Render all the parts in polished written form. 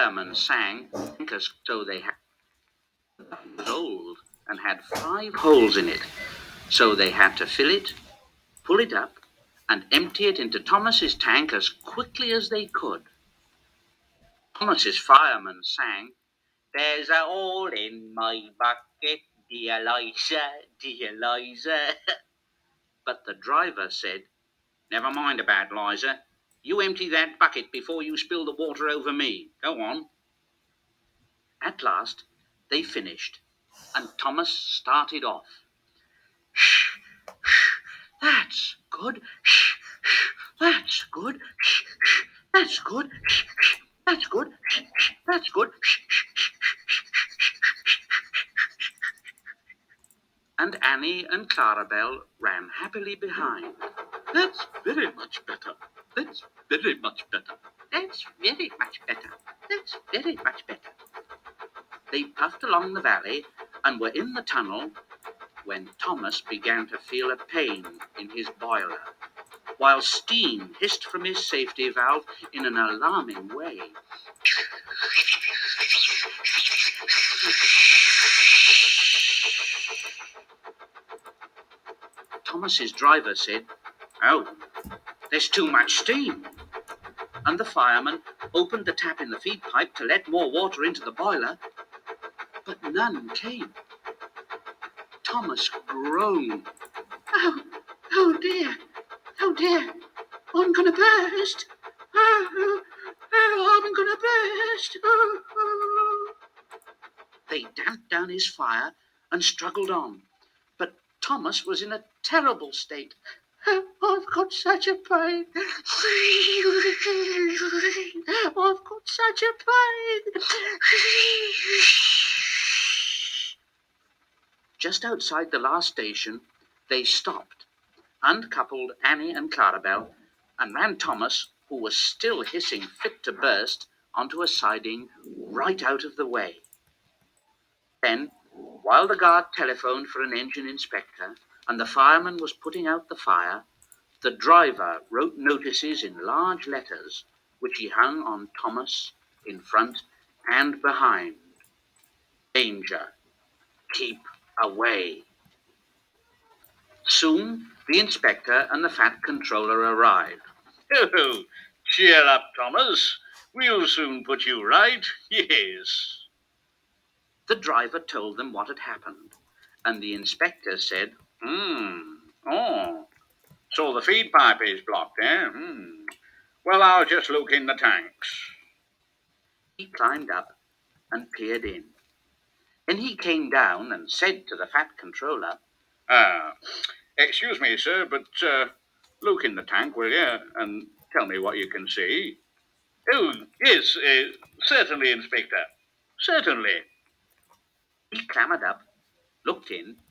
firemen sang, so they had was old and had 5 holes in it. So they had to fill it, pull it up, and empty it into Thomas's tank as quickly as they could. Thomas's fireman sang, "There's a hole in my bucket, dear Liza, dear Liza." But the driver said, "Never mind about Liza. You empty that bucket before you spill the water over me. Go on." At last they finished, and Thomas started off. "Shh, shh, that's good. Shh, shh, that's good. Shh, shh, that's good. Shh, shh, that's good. Shh, shh, that's good." And Annie and Clarabelle ran happily behind. "That's very much better. That's very much better. That's very much better. That's very much better." They puffed along the valley and were in the tunnel when Thomas began to feel a pain in his boiler, while steam hissed from his safety valve in an alarming way. Thomas's driver said, "Oh, there's too much steam." And the fireman opened the tap in the feed pipe to let more water into the boiler, but none came. Thomas groaned. "Oh, oh dear, oh dear, I'm going to burst. Oh, oh, I'm going to burst. Oh, oh." They damped down his fire and struggled on, but Thomas was in a terrible state. "Oh, I've got such a pain. I've got such a pain." Just outside the last station, they stopped, uncoupled Annie and Clarabelle, and ran Thomas, who was still hissing fit to burst, onto a siding right out of the way. Then, while the guard telephoned for an engine inspector and the fireman was putting out the fire, the driver wrote notices in large letters, which he hung on Thomas in front and behind. "Danger. Keep away." Soon the inspector and the fat controller arrived. "Oh, cheer up, Thomas. We'll soon put you right. Yes." The driver told them what had happened, and the inspector said, Oh, so the feed pipe is blocked, eh? Well, I'll just look in the tanks." He climbed up and peered in. Then he came down and said to the fat controller, "Excuse me, sir, but look in the tank, will you, and tell me what you can see." "Oh, yes, certainly, Inspector. Certainly." He clambered up, looked in,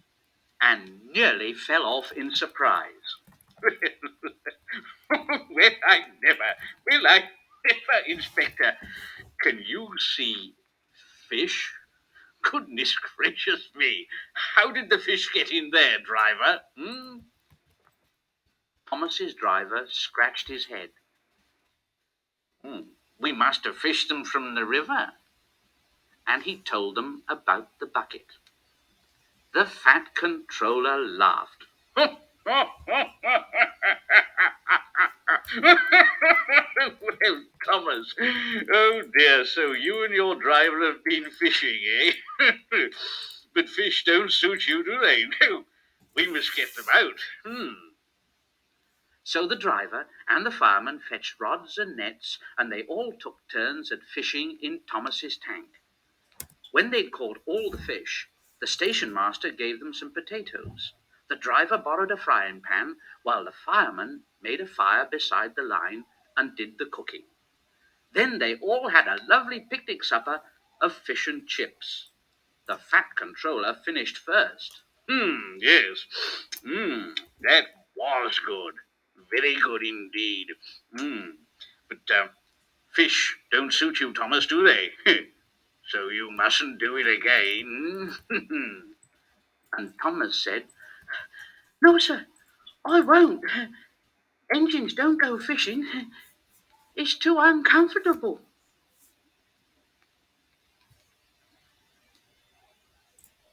and nearly fell off in surprise. Well, I never, Inspector. Can you see fish? Goodness gracious me. How did the fish get in there, driver? Thomas's driver scratched his head. "We must have fished them from the river." And he told them about the bucket. The fat controller laughed. "Well, Thomas, oh dear, so you and your driver have been fishing, eh? But fish don't suit you, do they? No, we must get them out." So the driver and the fireman fetched rods and nets, and they all took turns at fishing in Thomas's tank. When they'd caught all the fish, the station master gave them some potatoes. The driver borrowed a frying pan, while the fireman made a fire beside the line and did the cooking. Then they all had a lovely picnic supper of fish and chips. The fat controller finished first. Yes. That was good. Very good indeed. But fish don't suit you, Thomas, do they? So you mustn't do it again." And Thomas said, "No, sir, I won't. Engines don't go fishing. It's too uncomfortable."